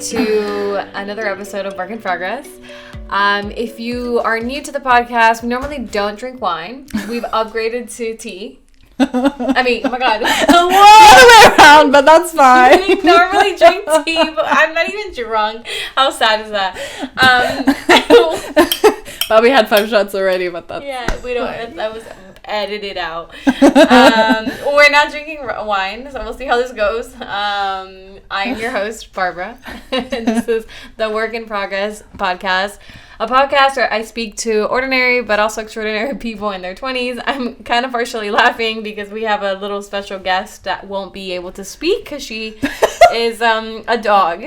to another episode of Work in Progress. If you are new to the podcast, we normally don't drink wine. We've upgraded to tea. I mean, oh my god. The other way around, but that's fine. We normally drink tea, but I'm not even drunk. How sad is that? But we had 5 shots already, but that's... Yeah, we don't... That was edited out. We're not drinking wine, so we'll see how this goes. I'm your host, Barbara. And this is the Work in Progress podcast. A podcast where I speak to ordinary but also extraordinary people in their 20s. I'm kind of partially laughing because we have a little special guest that won't be able to speak because she is a dog.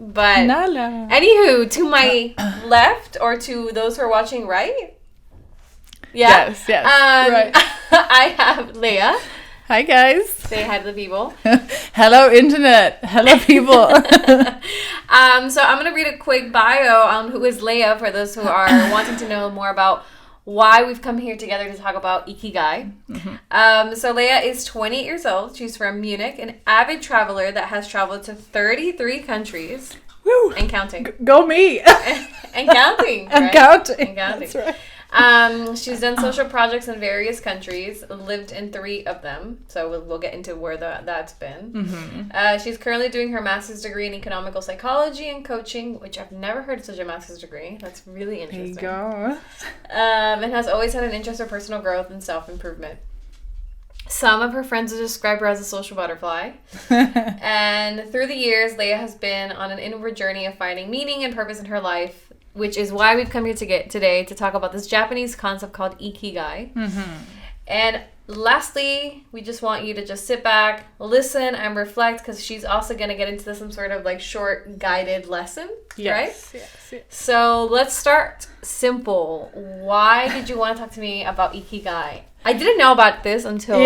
But Nala. Anywho, to my left or to those who are watching right? Yeah. Yes, right. I have Leah. Hi, guys. Say hi to the people. Hello, internet. Hello, people. So I'm going to read a quick bio on who is Leah for those who are wanting to know more about why we've come here together to talk about Ikigai. Mm-hmm. So Leah is 28 years old. She's from Munich, an avid traveler that has traveled to 33 countries. Woo. And counting. Go me. And counting. And right? counting. And counting. That's right. She's done social projects in various countries, lived in 3 of them, so we'll get into where that's been. Mm-hmm. She's currently doing her master's degree in Economical Psychology and Coaching, which I've never heard of such a master's degree. That's really interesting. There you go. And has always had an interest in personal growth and self-improvement. Some of her friends would describe her as a social butterfly. And through the years, Leah has been on an inward journey of finding meaning and purpose in her life, which is why we've come here today to talk about this Japanese concept called Ikigai. Mm-hmm. And lastly, we just want you to just sit back, listen, and reflect, because she's also going to get into some sort of like short guided lesson, right? Yes. So let's start simple. Why did you want to talk to me about Ikigai? I didn't know about this until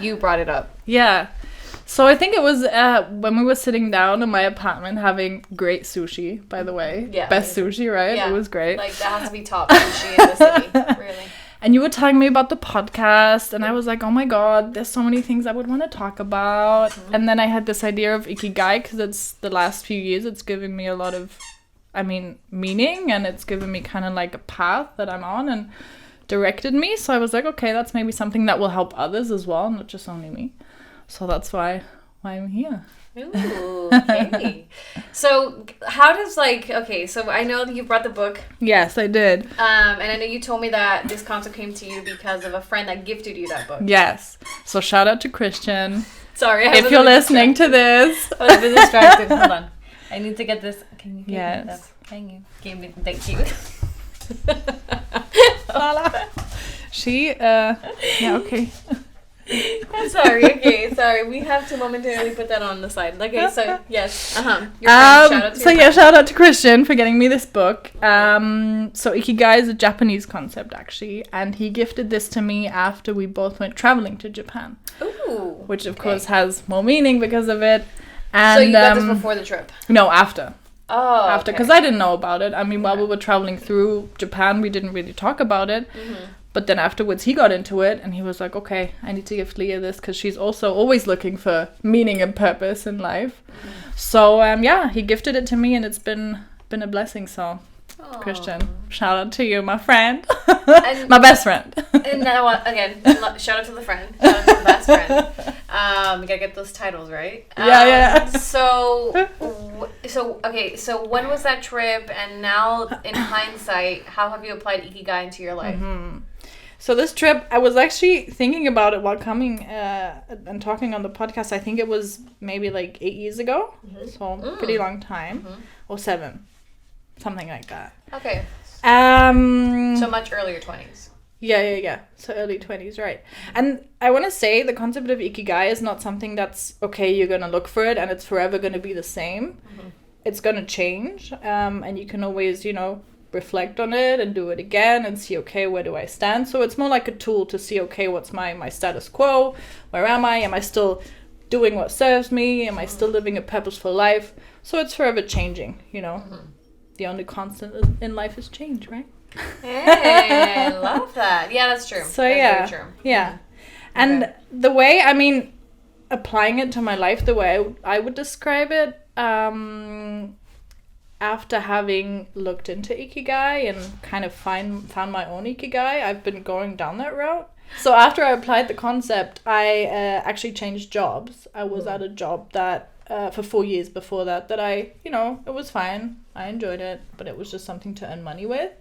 you brought it up. Yeah. So I think it was when we were sitting down in my apartment having great sushi, by the way. Yeah. Best sushi, right? Yeah. It was great. Like, that has to be top sushi in the city, really. And you were telling me about the podcast, and I was like, oh my god, there's so many things I would want to talk about. Mm-hmm. And then I had this idea of Ikigai, because it's the last few years, it's given me a lot of, meaning, and it's given me kind of like a path that I'm on, and directed me. So I was like, okay, that's maybe something that will help others as well, not just only me. So that's why I'm here. Ooh, okay. So how does so I know that you brought the book. Yes, I did. And I know you told me that this concept came to you because of a friend that gifted you that book. Yes. So shout out to Christian. Sorry, if you're listening to this. I was a bit distracted. Hold on. I need to get this. Can you give me that? Thank you. She, yeah, okay. I'm sorry. We have to momentarily put that on the side. Okay, so yes, shout out to Christian for getting me this book. So Ikigai is a Japanese concept actually, and he gifted this to me after we both went traveling to Japan. Ooh, which of course has more meaning because of it. And so you got this before the trip? No, after. Oh, after, because I didn't know about it. While we were traveling through Japan, we didn't really talk about it. Mm-hmm. But then afterwards, he got into it, and he was like, okay, I need to gift Leah this, because she's also always looking for meaning and purpose in life. Mm-hmm. So, he gifted it to me, and it's been a blessing, so... Aww. Christian, shout out to you, my friend. My best friend. And now, again, shout out to the friend. Shout out to the best friend. You gotta get those titles right. Yeah. So when was that trip? And now, in hindsight, how have you applied Ikigai into your life? Mm-hmm. So this trip, I was actually thinking about it while coming and talking on the podcast. I think it was maybe like 8 years ago. Mm-hmm. So pretty long time. Mm-hmm. Or 7. Something like that. Okay. So much earlier 20s. Yeah. So early 20s, right. And I want to say the concept of Ikigai is not something that's, okay, you're going to look for it and it's forever going to be the same. Mm-hmm. It's going to change. And you can always, reflect on it and do it again and see, okay, where do I stand? So it's more like a tool to see, okay, what's my status quo? Where am I? Am I still doing what serves me? Am I still living a purposeful life? So it's forever changing, Mm-hmm. The only constant in life is change, right? Hey, I love that. Yeah, that's true. So that's very true. Yeah. And the way, applying it to my life, the way I would describe it after having looked into Ikigai and kind of found my own Ikigai, I've been going down that route. So after I applied the concept, I actually changed jobs. I was at a job that for 4 years before that I, it was fine. I enjoyed it, but it was just something to earn money with.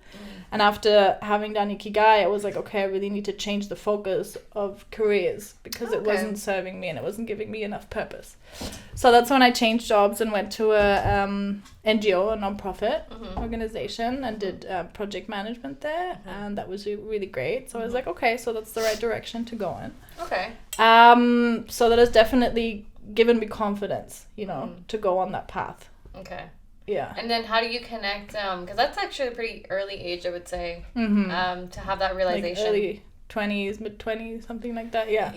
And after having done Ikigai, I was like, okay, I really need to change the focus of careers because it wasn't serving me and it wasn't giving me enough purpose. So that's when I changed jobs and went to a NGO, a non-profit organization, and did project management there. And that was really great. So I was like, okay, so that's the right direction to go in. Okay. So that has definitely given me confidence, to go on that path. Okay. Yeah. And then how do you connect, because that's actually a pretty early age, I would say, to have that realization. Like early 20s, mid-20s, something like that, yeah.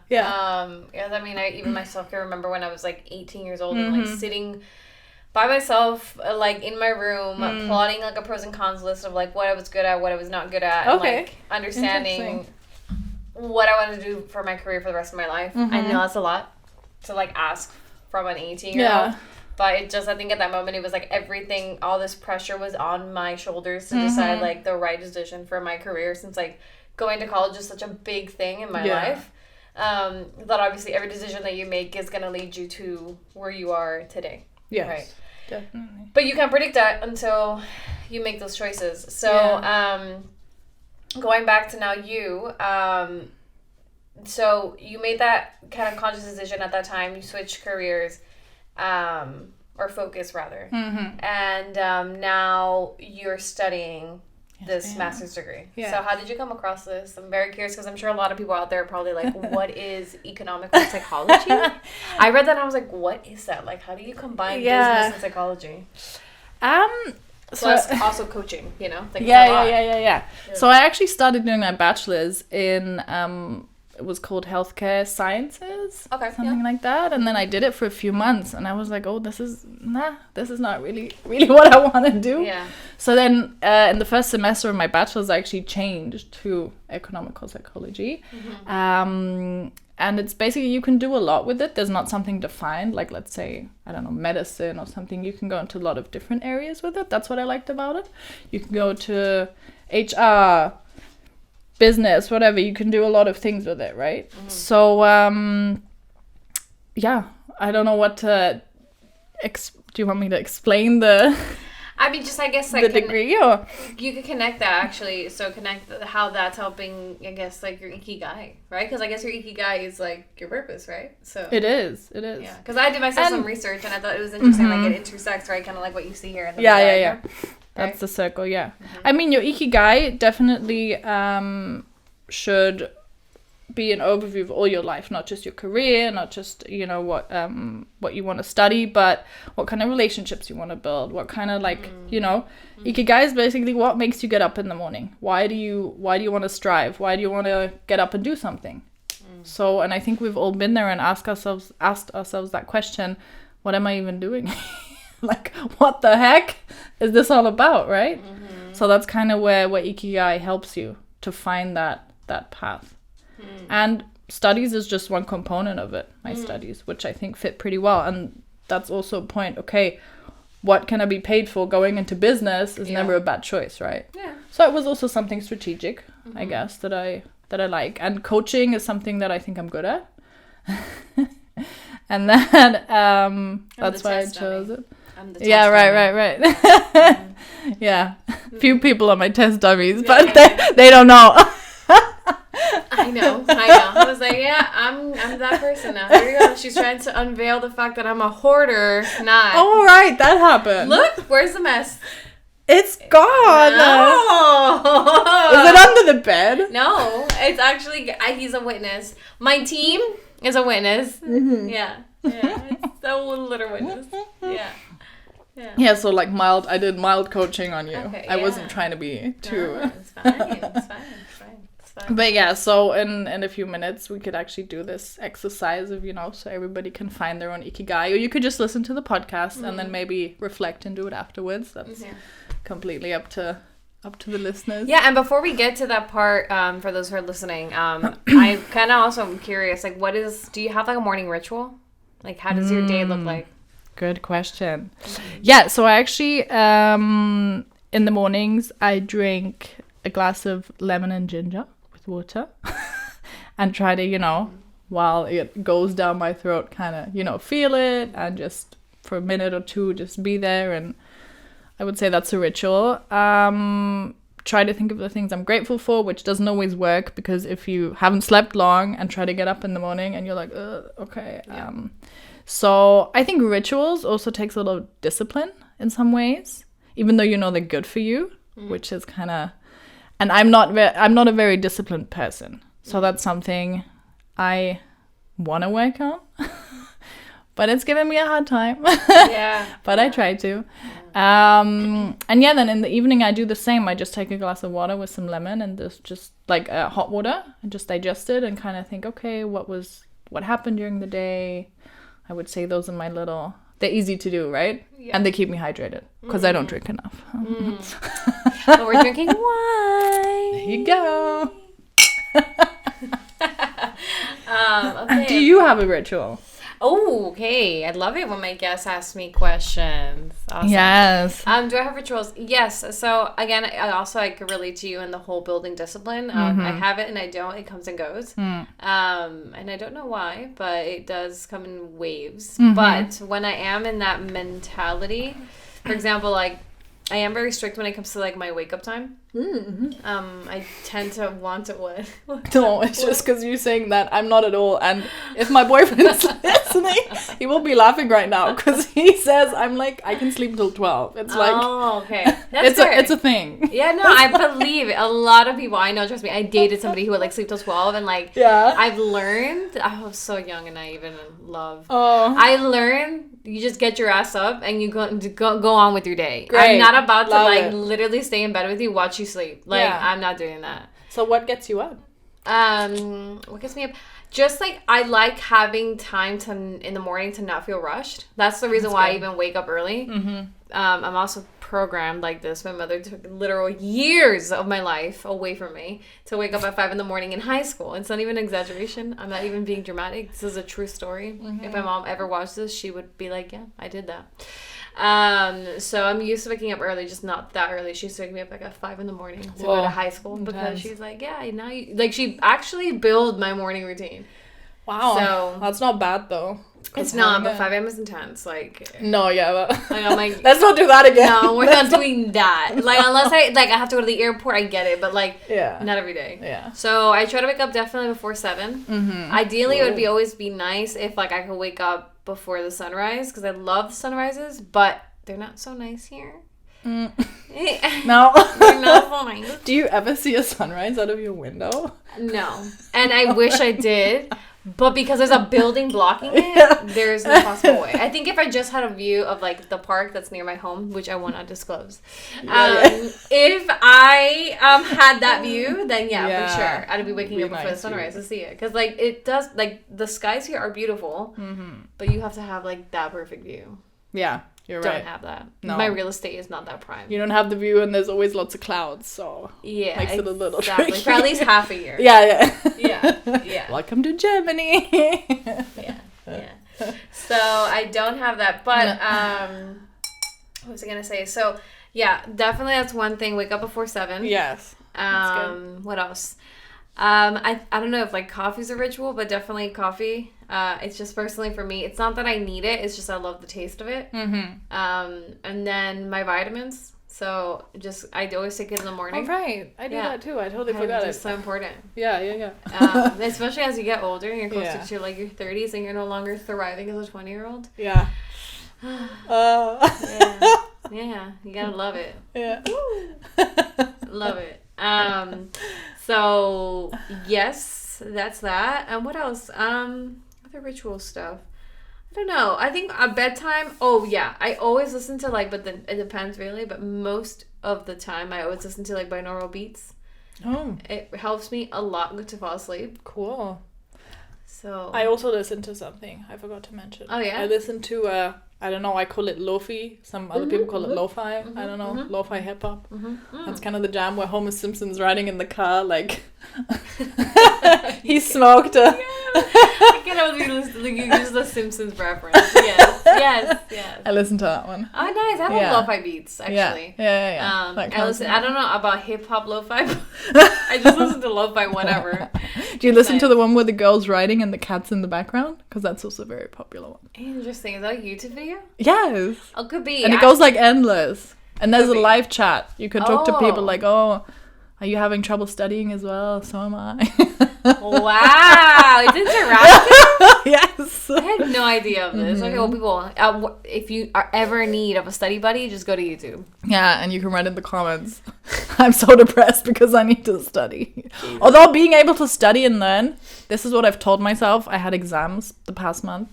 Yeah. I mean, I even myself can remember when I was like 18 years old and like sitting by myself, like in my room, plotting like a pros and cons list of like what I was good at, what I was not good at, and like understanding what I wanted to do for my career for the rest of my life. I know that's a lot to like ask from an 18-year-old. But it just, I think at that moment, it was like everything, all this pressure was on my shoulders to decide like the right decision for my career, since like going to college is such a big thing in my life. That obviously every decision that you make is going to lead you to where you are today. Yes, right? Definitely. But you can't predict that until you make those choices. So going back to now you, so you made that kind of conscious decision at that time. You switched careers. Or focus rather. And now you're studying this master's degree. Yeah. So how did you come across this? I'm very curious because I'm sure a lot of people out there are probably like, what is economical psychology? I read that and I was like, what is that? Like, how do you combine business and psychology? Plus also coaching, Like Yeah. So I actually started doing my bachelor's in it was called healthcare sciences, something like that, and then I did it for a few months and I was like, oh, this is not really what I want to do. So then in the first semester of my bachelor's I actually changed to economical psychology. And it's basically, you can do a lot with it. There's not something defined, like let's say, I don't know, medicine or something. You can go into a lot of different areas with it. That's what I liked about it. You can go to HR, business, whatever. You can do a lot of things with it, right? So I don't know what to do you want me to explain the I mean, just I guess like the degree, or you could connect that actually. So connect how that's helping, I guess, like your Ikigai, right? Because I guess your Ikigai is like your purpose, right? So it is. Yeah, because I did myself some research and I thought it was interesting. Like it intersects, right? Kind of like what you see here in the yeah. That's the circle, yeah. I mean, your Ikigai definitely should be an overview of all your life, not just your career, not just, what you want to study, but what kind of relationships you want to build, what kind of Ikigai is basically what makes you get up in the morning. Why do you want to strive? Why do you want to get up and do something? So, and I think we've all been there and asked ourselves that question, what am I even doing? Like, what the heck is this all about, right? So that's kind of where Ikigai helps you to find that path. And studies is just one component of it, my studies, which I think fit pretty well. And that's also a point, okay, what can I be paid for? Going into business is never a bad choice, right? Yeah. So it was also something strategic, I guess, that I like. And coaching is something that I think I'm good at. And then that's why I chose it. Yeah, right. Yeah. Few people are my test dummies, but they don't know. I know. I was like, yeah, I'm that person now. Here you go. She's trying to unveil the fact that I'm a hoarder. Not. Oh, right. That happened. Look, where's the mess? It's gone. No. Is it under the bed? No. It's actually, he's a witness. My team is a witness. Yeah. It's a little witness. Yeah, so like I did mild coaching on you. Okay, I wasn't trying to be too... No, it's fine. But yeah, so in a few minutes we could actually do this exercise of, so everybody can find their own Ikigai. Or you could just listen to the podcast and then maybe reflect and do it afterwards. That's completely up to the listeners. Yeah, and before we get to that part, for those who are listening, I kind of also am curious, like do you have like a morning ritual? Like how does your day look like? Good question. Yeah, so I actually, in the mornings, I drink a glass of lemon and ginger with water and try to, while it goes down my throat, kind of, feel it and just for a minute or two, just be there. And I would say that's a ritual. Try to think of the things I'm grateful for, which doesn't always work because if you haven't slept long and try to get up in the morning and you're like, okay. Yeah. So I think rituals also takes a lot of discipline in some ways, even though they're good for you, which is kind of, and I'm not a very disciplined person. So that's something I want to work on, but it's giving me a hard time. Yeah. But I try to. And then in the evening I do the same. I just take a glass of water with some lemon and just like hot water and just digest it and kind of think, okay, what happened during the day? I would say those are they're easy to do, right? Yeah. And they keep me hydrated because I don't drink enough. But we're drinking wine. There you go. Okay. Do you have a ritual? Oh, okay. I love it when my guests ask me questions. Awesome. Yes. Do I have rituals? Yes. So again, I could relate to you in the whole building discipline. I have it and I don't. It comes and goes. And I don't know why, but it does come in waves. But when I am in that mentality, for example, like I am very strict when it comes to like my wake up time. I tend to want it. What? No, it's just because you're saying that I'm not at all. And if my boyfriend's listening, he will be laughing right now because he says I'm like I can sleep until 12. It's like okay, it's a thing. Yeah, no, I believe it. A lot of people I know. Trust me, I dated somebody who would like sleep till 12, and like I've learned. I was so young and naive and in love. I learned. You just get your ass up and you go on with your day. Great. I'm not about to literally stay in bed with you, watch you sleep. I'm not doing that. So what gets you up? What gets me up? Just like I like having time in the morning to not feel rushed. That's the reason why I even wake up early. I'm also programmed like this. My mother took literal years of my life away from me to wake up at 5 a.m. in high school. It's not even an exaggeration. I'm not even being dramatic. This is a true story. If my mom ever watched this, she would be like, yeah, I did that. So I'm used to waking up early, just not that early. She used to wake me up like at 5 a.m. to go to high school because she's like, yeah, now you like. She actually built my morning routine. Wow, so that's not bad though. It's not, but 5 a.m. is intense. Like no, yeah, but like, I'm like, let's not do that again. No, we're not doing that. Like unless I have to go to the airport, I get it, but like not every day. Yeah. So I try to wake up definitely before 7. Ideally, it would always be nice if like I could wake up before the sunrise because I love sunrises, but they're not so nice here. No, they're not so nice. Do you ever see a sunrise out of your window? No, and I wish I did. But because there's a building blocking it, there's no possible way. I think if I just had a view of like the park that's near my home, which I will not disclose, if I had that view, then for sure I'd be waking up before the sunrise to see it. Because like it does, like the skies here are beautiful, but you have to have like that perfect view. Yeah. You're right. Don't have that. No. My real estate is not that prime. You don't have the view and there's always lots of clouds, so makes it a little tricky. For at least half a year. Yeah. Welcome to Germany. Yeah. So I don't have that, but what was I gonna say? So yeah, definitely that's one thing. Wake up before 7. Yes. That's good. What else? I don't know if like coffee's a ritual, but definitely coffee. It's just personally for me. It's not that I need it. It's just I love the taste of it. And then my vitamins. So I always take it in the morning. Oh, right. I do that too. I totally forgot it. It's so important. Yeah. Especially as you get older and you're closer to like your 30s and you're no longer thriving as a 20-year-old. Yeah. Yeah. You gotta love it. Yeah. Love it. So yes, that's that. And what else? Other ritual stuff. I don't know. I think a bedtime. Oh yeah, I always listen to like, but then it depends really. But most of the time, I always listen to like binaural beats. Oh, it helps me a lot to fall asleep. Cool. So I also listen to something I forgot to mention. Oh yeah. I listen to I don't know, I call it lo-fi. Some other people call it lo-fi. I don't know, lo-fi hip-hop. That's kind of the jam where Homer Simpson's riding in the car, like, he smoked a... I get that was you used the Simpsons reference. Yes. I listened to that one. Oh, nice. I love lo-fi beats, actually. Yeah. I don't know about hip-hop lo-fi. I just listen to lo-fi whatever. Do you listen to the one with the girls writing and the cats in the background? Because that's also a very popular one. Interesting. Is that a YouTube video? Yes. Oh, could be. And it goes like endless. And there's a live chat. You can talk to people like, oh, are you having trouble studying as well? So am I. Wow. It's interactive? Yes. I had no idea of this. Okay, well, people, if you are ever in need of a study buddy, just go to YouTube. Yeah, and you can write in the comments, I'm so depressed because I need to study. Although being able to study and learn, this is what I've told myself. I had exams the past month.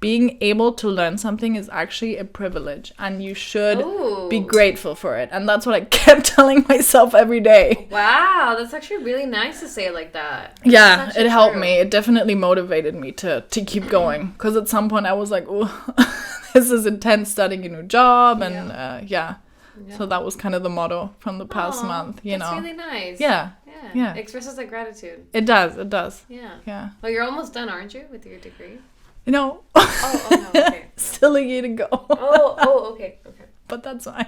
Being able to learn something is actually a privilege, and you should be grateful for it. And that's what I kept telling myself every day. Wow, that's actually really nice to say it like that. Yeah, it helped me. It definitely motivated me to keep going. Because at some point I was like, oh, this is intense, starting a new job. And yeah. So that was kind of the motto from the past month, you know. That's really nice. Yeah. Expresses that gratitude. It does. Yeah. Well, you're almost done, aren't you, with your degree? No. Oh, no, okay. Still a year to go. Okay. But that's fine.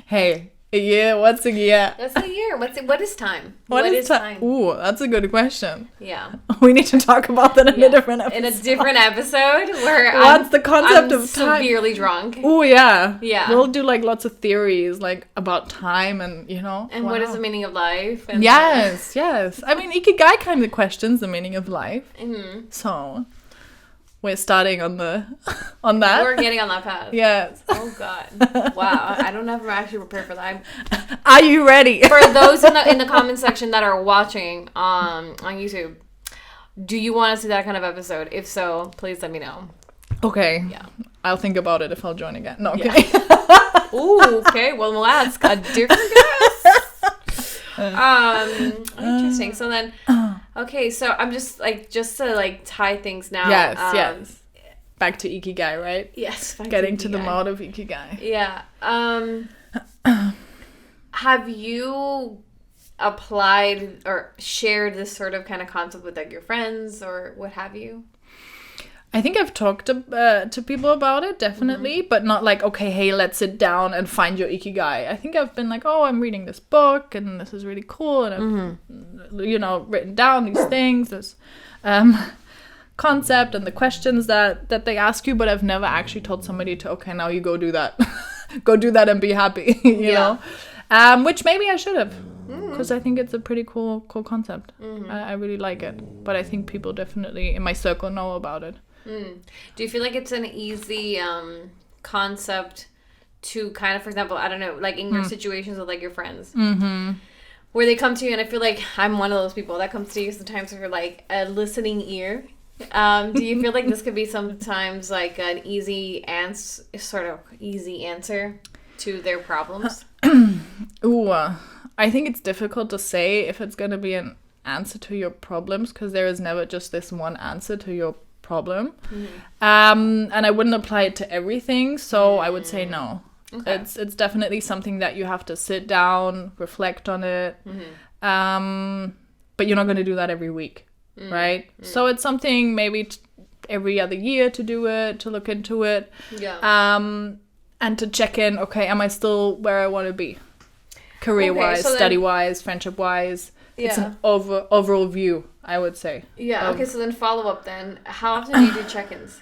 Hey, a year? What's a year? That's a year. What is time? What is time? Ooh, that's a good question. Yeah. We need to talk about that in a different episode. In a different episode where what's the concept of time? Severely drunk. Oh yeah. Yeah. We'll do like lots of theories like about time and And what is the meaning of life? And yes. I mean, Ikigai kind of questions the meaning of life. So we're starting on that. We're getting on that path. Yes. Oh God. Wow. I don't know if I'm actually prepared for that. Are you ready? For those in the comment section that are watching on YouTube, do you want to see that kind of episode? If so, please let me know. Okay. Yeah. I'll think about it if I'll join again. No, okay. Ooh, okay. Well, that's a different guess. Interesting. So then, okay. So I'm just to tie things now. Yes. Back to Ikigai, right? Yes. Getting to the mode of Ikigai. Yeah. Have you applied or shared this sort of kind of concept with like your friends or what have you? I think I've talked to people about it, definitely, but not like, okay, hey, let's sit down and find your Ikigai. I think I've been like, oh, I'm reading this book and this is really cool. And I've, written down these things, this concept and the questions that they ask you, but I've never actually told somebody to, okay, now you go do that. Go do that and be happy, you know? Which maybe I should have. Because I think it's a pretty cool concept. I really like it. But I think people definitely in my circle know about it. Do you feel like it's an easy concept to kind of, for example, I don't know, like in your situations with like your friends, where they come to you, and I feel like I'm one of those people that comes to you sometimes for like a listening ear. Do you feel like this could be sometimes like an easy answer to their problems? I think it's difficult to say if it's going to be an answer to your problems, because there is never just this one answer to your problem. And I wouldn't apply it to everything, so I would say no. Okay. It's definitely something that you have to sit down, reflect on it, but you're not going to do that every week, right? So it's something maybe every other year to do it, to look into it, and to check in, okay, am I still where I want to be? Career-wise, study-wise, friendship-wise. It's an overall view, I would say. Yeah, okay, so then follow up then. How often do you do check-ins?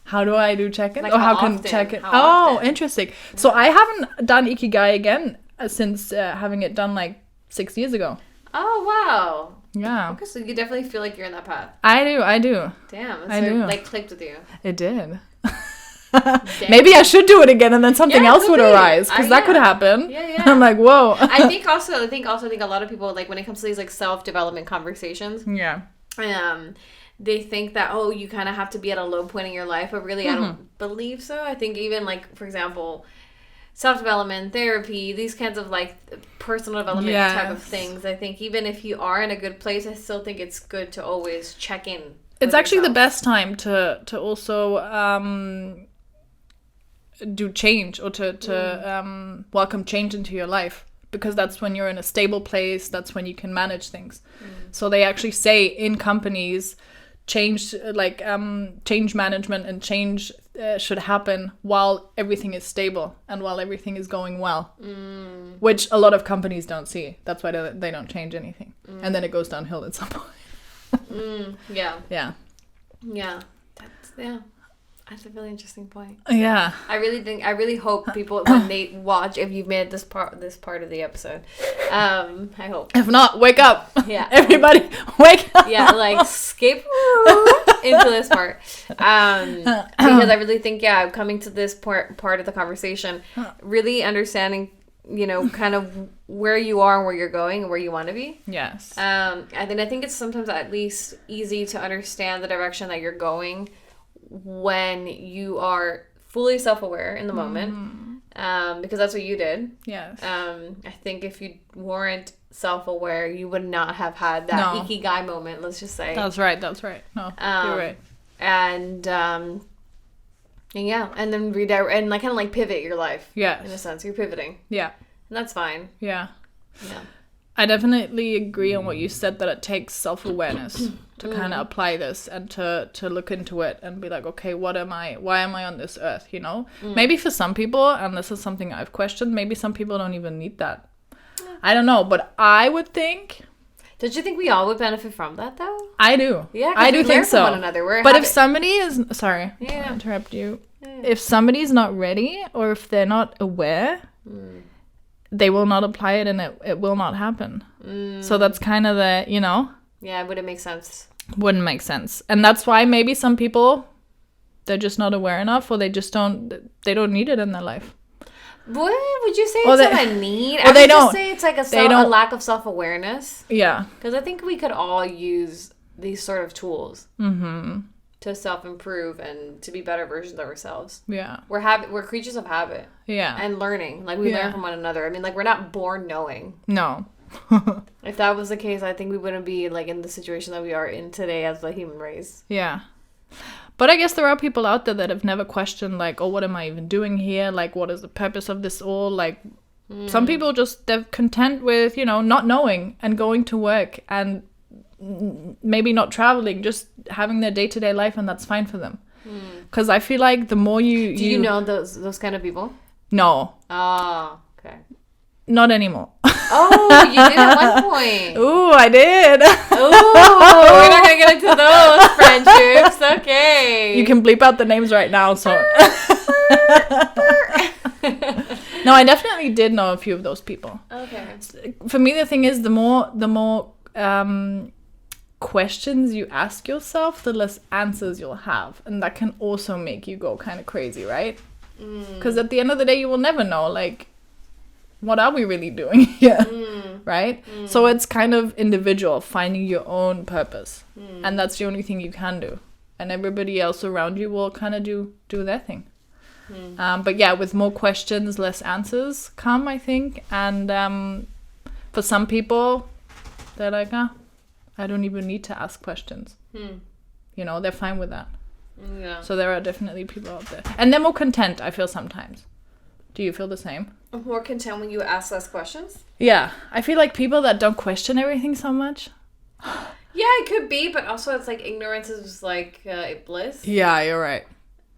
How do I do check-ins? Like how can check-in? Oh, interesting. So I haven't done Ikigai again since having it done like 6 years ago. Oh, wow. Yeah. Okay, so you definitely feel like you're in that path. I do. Damn, I do. Like clicked with you. It did. Maybe I should do it again and then something else would arise, because that could happen. Yeah. I'm like, whoa. I think a lot of people, like when it comes to these like self-development conversations, they think that, oh, you kind of have to be at a low point in your life, but really I don't believe so. I think even like, for example, self-development, therapy, these kinds of like personal development type of things, I think even if you are in a good place, I still think it's good to always check in. It's actually the best time to also do change, or to welcome change into your life, because that's when you're in a stable place, that's when you can manage things. So they actually say in companies change management and change should happen while everything is stable and while everything is going well, which a lot of companies don't see. That's why they don't change anything, and then it goes downhill at some point. Yeah. That's a really interesting point. Yeah. I really hope people, when they watch, if you've made this part of the episode, I hope. If not, wake up. Yeah. Everybody, wake up. Yeah, like skip into this part. Because I really think, coming to this part of the conversation, really understanding, kind of where you are and where you're going and where you want to be. Yes. And then I think it's sometimes at least easy to understand the direction that you're going when you are fully self-aware in the moment, because that's what you did. Yes. I think if you weren't self-aware, you would not have had that Ikigai moment, let's just say. That's right. No, you're right. And and then redirect and like kind of like pivot your life. Yeah. In a sense, you're pivoting. Yeah. And that's fine. Yeah. Yeah. I definitely agree on what you said, that it takes self-awareness to kind of apply this and to look into it and be like, okay, why am I on this earth, Maybe for some people, and this is something I've questioned, maybe some people don't even need that. I don't know, but I would think... Don't you think we all would benefit from that, though? I do. Yeah, I do think so. One another. But if somebody is... Sorry, I'll interrupt you. Yeah. If somebody's not ready or if they're not aware... they will not apply it and it will not happen. So that's kind of the, Yeah, would it make sense? Wouldn't make sense. And that's why maybe some people, they're just not aware enough, or they don't need it in their life. What would you say it's not a need? Or I would just say it's like a lack of self-awareness. Yeah. Because I think we could all use these sort of tools to self-improve and to be better versions of ourselves. Yeah. We're creatures of habit. Yeah. And learning. Like, we learn from one another. I mean, like, we're not born knowing. No. If that was the case, I think we wouldn't be, like, in the situation that we are in today as the human race. Yeah. But I guess there are people out there that have never questioned, like, oh, what am I even doing here? Like, what is the purpose of this all? Like, some people they're content with, not knowing and going to work and maybe not traveling, just having their day-to-day life, and that's fine for them. Because I feel like the more you... Do you know those kind of people? No. Oh, okay. Not anymore. Oh, you did at one point. Ooh, I did. Ooh, we're not going to get into those friendships. Okay. You can bleep out the names right now, so... No, I definitely did know a few of those people. Okay. For me, the thing is, the more questions you ask yourself, the less answers you'll have. And that can also make you go kind of crazy, right? Because at the end of the day, you will never know, like, what are we really doing here? Right? So it's kind of individual, finding your own purpose. And that's the only thing you can do. And everybody else around you will kind of do their thing. But yeah, with more questions, less answers come, I think. And for some people, they're like, I don't even need to ask questions. They're fine with that. Yeah. So there are definitely people out there. And they're more content, I feel, sometimes. Do you feel the same? More content when you ask less questions? Yeah. I feel like people that don't question everything so much. Yeah, it could be, but also it's like ignorance is like bliss. Yeah, you're right.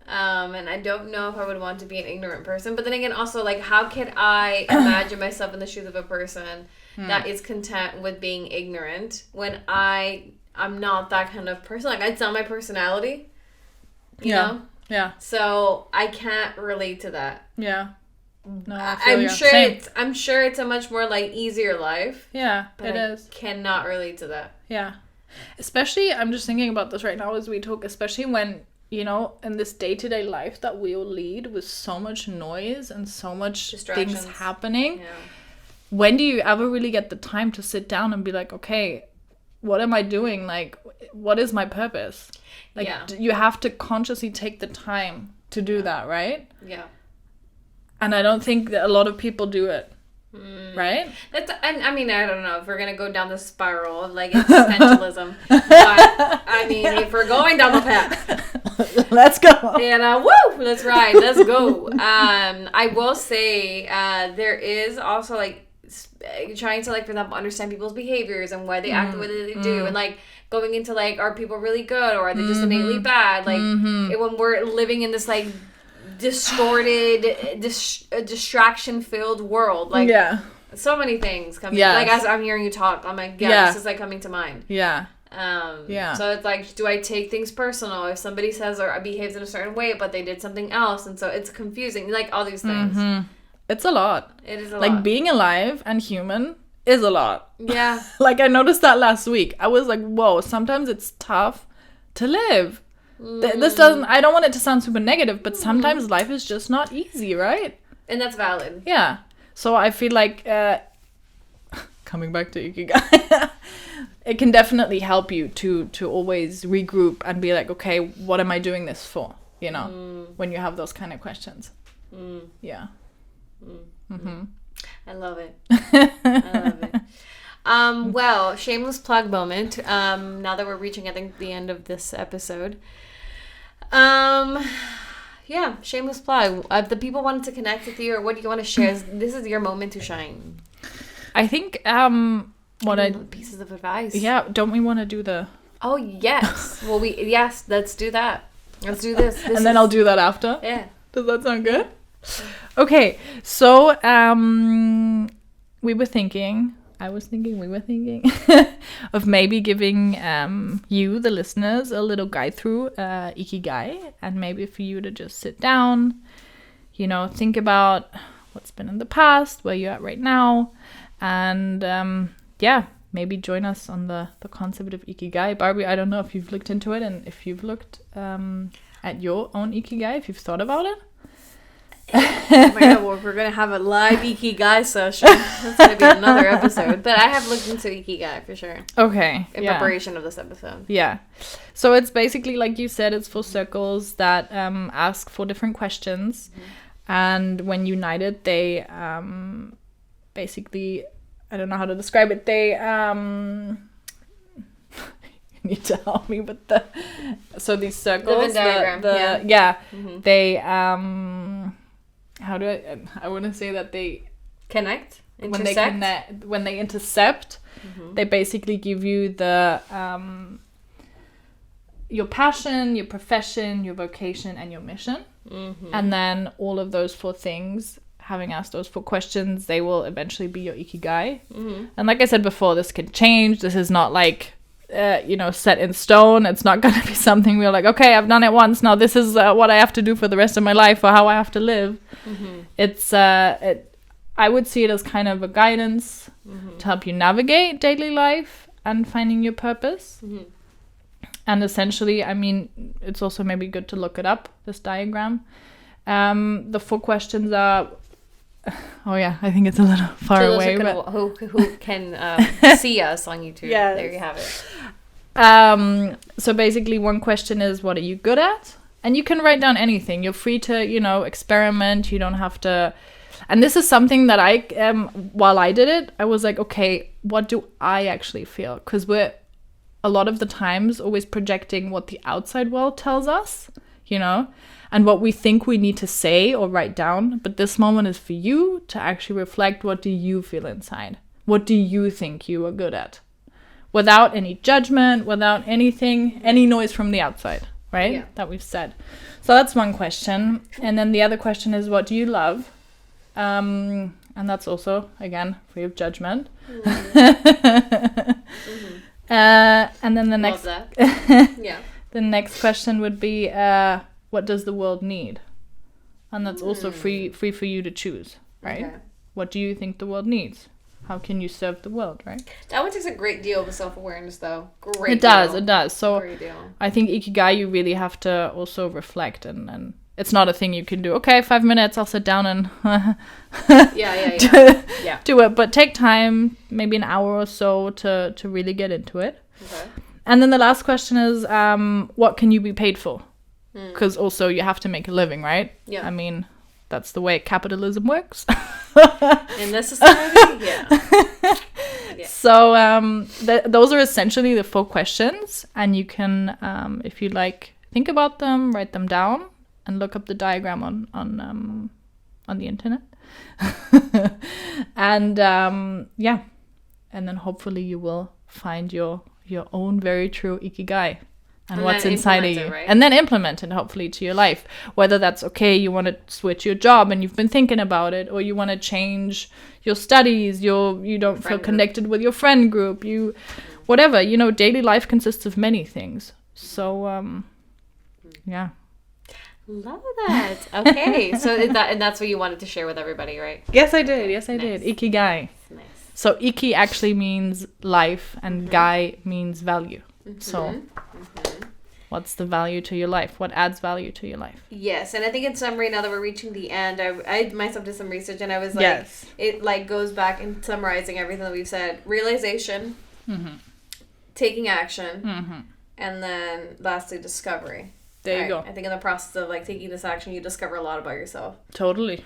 And I don't know if I would want to be an ignorant person. But then again, also, like, how can I imagine myself in the shoes of a person that is content with being ignorant when I'm not that kind of person? Like, it's not my personality. You know? Yeah. So I can't relate to that. Yeah. No, I'm sure it's a much more like easier life. Yeah, but I cannot relate to that. Yeah. Especially, I'm just thinking about this right now as we talk, especially when, in this day-to-day life that we all lead with so much noise and so much things happening. Yeah. When do you ever really get the time to sit down and be like, okay, what am I doing? Like, what is my purpose? Like, you have to consciously take the time to do that, right? Yeah. And I don't think that a lot of people do it. Right? I mean, I don't know if we're going to go down the spiral of, like, existentialism. But, I mean, if we're going down the path. Let's go. And, woo! Let's ride. Let's go. I will say there is also, like, trying to, like, for example, understand people's behaviors and why they act the way that they do. And, like, going into like, are people really good or are they just innately bad? Like when we're living in this like distorted, distraction-filled world, like so many things coming. Like as I'm hearing you talk, I'm like, this is like coming to mind. So it's like, do I take things personal if somebody says or behaves in a certain way, but they did something else, and so it's confusing. Like all these things. It's a lot. It is a lot. Like being alive and human is a lot. Yeah. Like I noticed that last week. I was like, whoa, sometimes it's tough to live. This doesn't, I don't want it to sound super negative, but sometimes life is just not easy, right? And that's valid. Yeah. So I feel like, coming back to Ikigai, it can definitely help you to always regroup and be like, okay, what am I doing this for? You know, when you have those kind of questions. Yeah. I love it. I love it. Well, shameless plug moment. Now that we're reaching, I think, the end of this episode. Yeah, shameless plug. If the people wanted to connect with you, or what do you want to share? This is your moment to shine. I think pieces of advice. Yeah, don't we want to do the? Oh yes. Well, let's do that. Let's do this. And then I'll do that after. Yeah. Does that sound good? Okay, so we were thinking of maybe giving you, the listeners, a little guide through Ikigai, and maybe for you to just sit down, you know, think about what's been in the past, where you're at right now, and maybe join us on the concept of Ikigai. Barbie, I don't know if you've looked into it, and if you've looked at your own Ikigai, if you've thought about it. Oh my God, well, we're gonna have a live Ikigai session. That's gonna be another episode. But I have looked into Ikigai for sure. Okay. In preparation of this episode. Yeah. So it's basically, like you said, it's for circles that ask for different questions, and when united, they basically, I don't know how to describe it. They you need to help me with so these circles, they how do I want to say that they connect, intersect? When they intercept, they basically give you the your passion, your profession, your vocation, and your mission. And then all of those 4 things, having asked those 4 questions, they will eventually be your Ikigai. And like I said before, this can change. This is not like set in stone. It's not going to be something we're like, okay, I've done it once, now this is what I have to do for the rest of my life, or how I have to live. It's I would see it as kind of a guidance to help you navigate daily life and finding your purpose. And essentially, I mean, it's also maybe good to look it up, this diagram. The 4 questions are, oh yeah, I think it's a little far away. Who can see us on YouTube. Yes. There you have it. So basically, one question is, what are you good at? And you can write down anything. You're free to, experiment. You don't have to. And this is something that I, while I did it, I was like, okay, what do I actually feel? Because we're a lot of the times always projecting what the outside world tells us, and what we think we need to say or write down. But this moment is for you to actually reflect, what do you feel inside? What do you think you are good at? Without any judgment, without anything, any noise from the outside, right? Yeah. That we've said. So that's one question. And then the other question is, what do you love? And that's also, again, free of judgment. And then the next, the next question would be, what does the world need? And that's also free for you to choose, right? Okay. What do you think the world needs? How can you serve the world, right? That one takes a great deal of self-awareness, though. It does. So I think Ikigai, you really have to also reflect, and it's not a thing you can do. Okay, 5 minutes, I'll sit down and do it. But take time, maybe an hour or so to really get into it. Okay. And then the last question is, what can you be paid for? Because also you have to make a living, right? Yeah. I mean, that's the way capitalism works. In this society, yeah. So those are essentially the 4 questions, and you can, if you like, think about them, write them down, and look up the diagram on the internet. And and then hopefully you will find your your own very true Ikigai and what's inside of you. Right? And then implement it, hopefully, to your life. Whether that's okay, you want to switch your job and you've been thinking about it, or you want to change your studies, you don't feel connected with your friend group, whatever. Daily life consists of many things. So, yeah. Love that. Okay. So that's what you wanted to share with everybody, right? Yes, I did. Yes, I did. Ikigai. Nice. So Iki actually means life and Gai means value. So what's the value to your life? What adds value to your life? Yes, and I think in summary, now that we're reaching the end, I myself did some research and I was like, yes. It like goes back in summarizing everything that we've said. Realization, taking action, and then lastly, discovery. There you go. I think in the process of like taking this action, you discover a lot about yourself. Totally.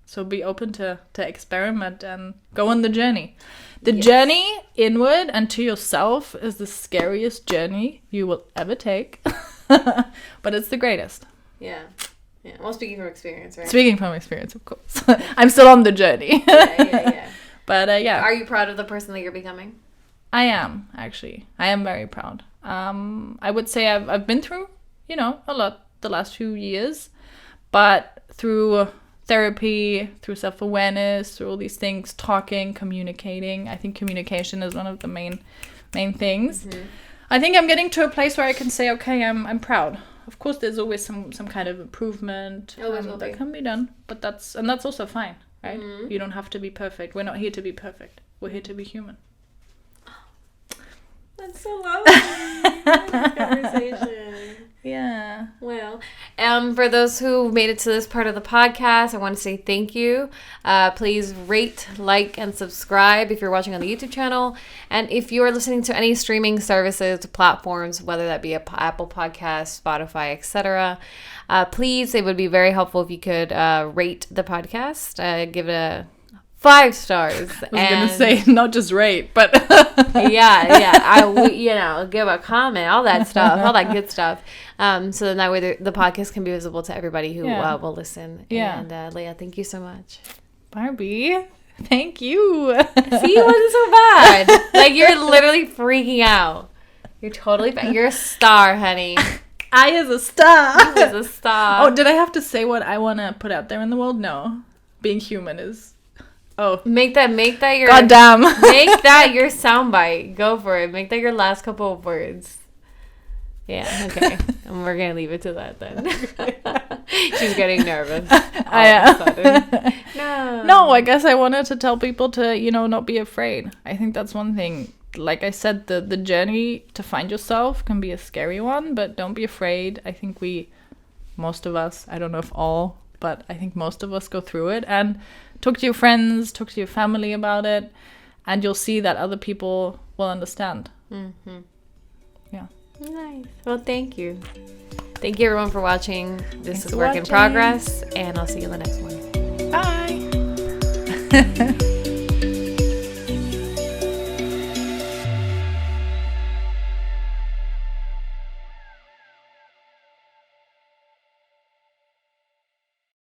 So be open to experiment and go on the journey. The journey inward and to yourself is the scariest journey you will ever take. But it's the greatest. Yeah. Well, speaking from experience, right? Speaking from experience, of course. I'm still on the journey. Yeah. But yeah. Are you proud of the person that you're becoming? I am, actually. I am very proud. I would say I've been through, a lot the last few years. But through therapy, through self-awareness, through all these things, talking, communicating. I think communication is one of the main things. I think I'm getting to a place where I can say, okay, I'm proud. Of course, there's always some kind of improvement that can be done, but that's also fine, right? You don't have to be perfect. We're not here to be perfect. We're here to be human. That's so lovely. Conversation. Yeah. Well, for those who made it to this part of the podcast, I want to say thank you. Please rate, like, and subscribe if you're watching on the YouTube channel. And if you are listening to any streaming services, platforms, whether that be Apple Podcasts, Spotify, etc., please, it would be very helpful if you could rate the podcast, give it a 5 stars. I was gonna say not just rate, but give a comment, all that stuff, all that good stuff. So then that way the podcast can be visible to everybody who will listen. Yeah. And Leah, thank you so much. Barbie, thank you. See, it wasn't so bad. Like, you're literally freaking out. You're totally fine. You're a star, honey. I is a star. You is a star. Oh, did I have to say what I want to put out there in the world? No. Being human is... Oh. Make that your... Goddamn. Make that your soundbite. Go for it. Make that your last couple of words. Yeah, okay. And we're going to leave it to that then. She's getting nervous. I am. No, I guess I wanted to tell people to, not be afraid. I think that's one thing. Like I said, the journey to find yourself can be a scary one, but don't be afraid. I think most of us, I don't know if all, but I think most of us go through it. And talk to your friends, talk to your family about it, and you'll see that other people will understand. Mm-hmm. Yeah. Nice. Well, thank you. Thank you, everyone, for watching. This is Work in Progress, and I'll see you in the next one. Bye.